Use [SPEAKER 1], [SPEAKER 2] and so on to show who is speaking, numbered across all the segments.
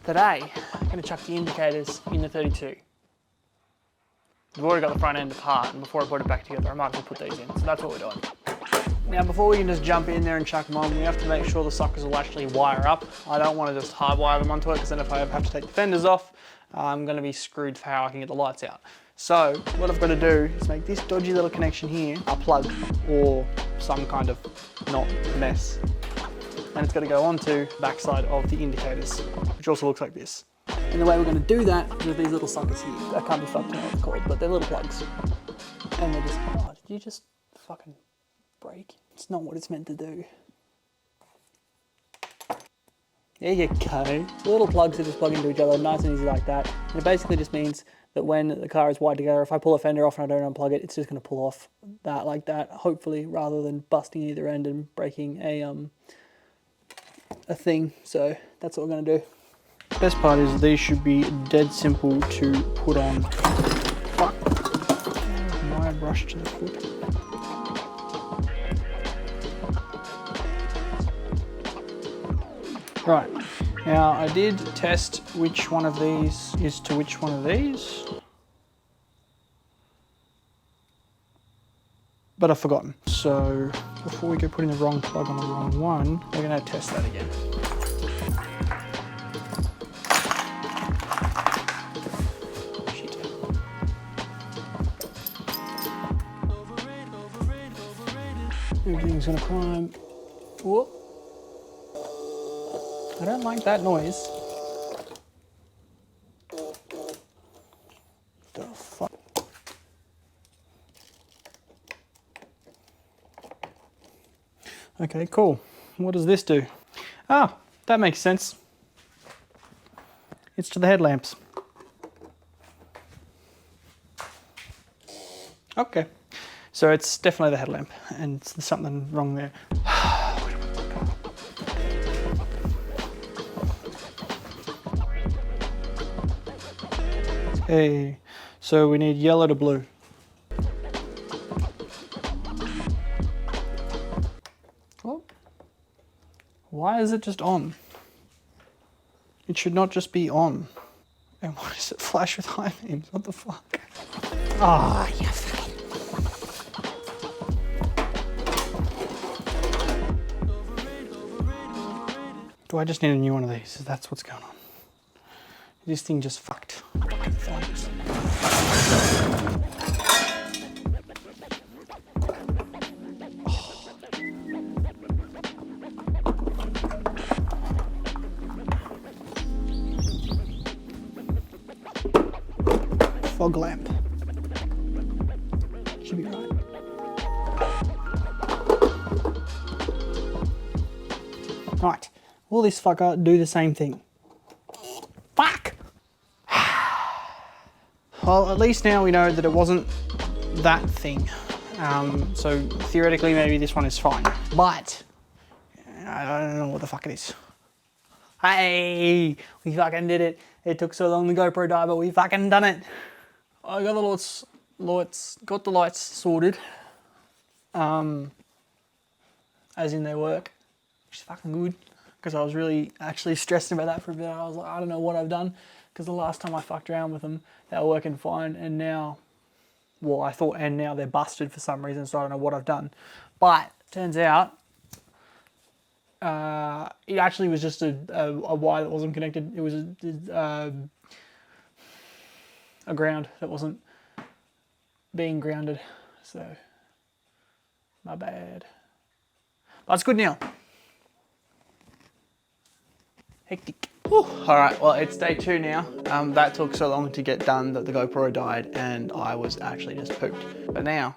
[SPEAKER 1] Today, I'm going to chuck the indicators in the 32. I've already got the front end apart, and before I put it back together, I might as well put these in. So that's what we're doing. Now, before we can just jump in there and chuck them on, we have to make sure the suckers will actually wire up. I don't want to just hardwire them onto it, because then if I have to take the fenders off, I'm going to be screwed for how I can get the lights out. So what I've got to do is make this dodgy little connection here a plug or some kind of not mess. And it's got to go onto the backside of the indicators, which also looks like this. And the way we're going to do that is with these little suckers here. I can't be fucked know what it's called, but they're little plugs. And they're just, oh, did you just fucking break? It's not what it's meant to do. There you go. The little plugs that just plug into each other, nice and easy like that. And it basically just means that when the car is wired together, if I pull a fender off and I don't unplug it, it's just going to pull off that like that, hopefully, rather than busting either end and breaking a thing. So that's what we're going to do. Best part is these should be dead simple to put on. Fuck. My brush to the foot. Right, now I did test which one of these is to which one of these, but I've forgotten. So before we go putting the wrong plug on the wrong one, we're going to test that again. Shit. Everything's going to climb. Whoop. I don't like that noise. The fuck? Okay, cool. What does this do? Ah, that makes sense. It's to the headlamps. Okay. So it's definitely the headlamp, and there's something wrong there. Hey, so we need yellow to blue. Oh, why is it just on? It should not just be on. And why does it flash with high beams? What the fuck? Ah, oh, you fucking... Do I just need a new one of these? That's what's going on. This thing just fucked. Fucking thongs. Oh. Fog lamp. Should be right. Right. Will this fucker do the same thing? Fuck! Well, at least now we know that it wasn't that thing. So theoretically, maybe this one is fine. But I don't know what the fuck it is. Hey, we fucking did it. It took so long the GoPro died, but we fucking done it. I got got the lights sorted. As in they work, which is fucking good. Because I was really actually stressing about that for a bit. I was like, I don't know what I've done. Because the last time I fucked around with them, they were working fine, and now, well, I thought, and now they're busted for some reason, so I don't know what I've done. But turns out, it actually was just a wire that wasn't connected. It was a ground that wasn't being grounded, so my bad. But it's good now. Hectic. All right, well, it's day 2 now. That took so long to get done that the GoPro died and I was actually just pooped. But now,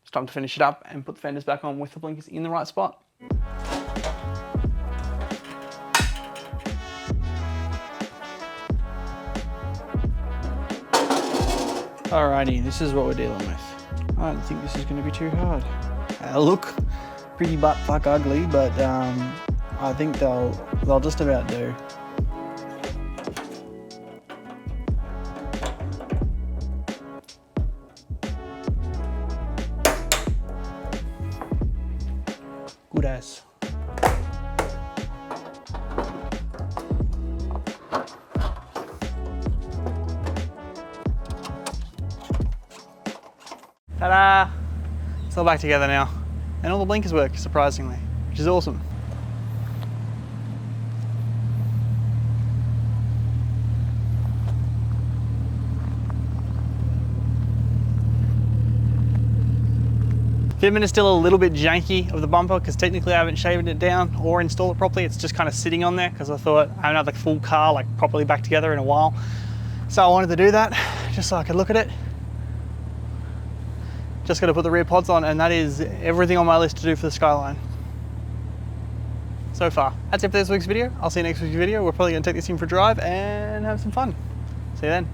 [SPEAKER 1] it's time to finish it up and put the fenders back on with the blinkers in the right spot. Alrighty, this is what we're dealing with. I don't think this is going to be too hard. They'll look pretty butt fuck ugly, but I think they'll just about do. Good as. Ta-da! It's all back together now. And all the blinkers work, surprisingly, which is awesome. Fitment is still a little bit janky of the bumper because technically I haven't shaven it down or installed it properly. It's just kind of sitting on there because I thought I haven't had the full car like properly back together in a while. So I wanted to do that just so I could look at it. Just got to put the rear pods on, and that is everything on my list to do for the Skyline so far. That's it for this week's video. I'll see you next week's video. We're probably going to take this thing for a drive and have some fun. See you then.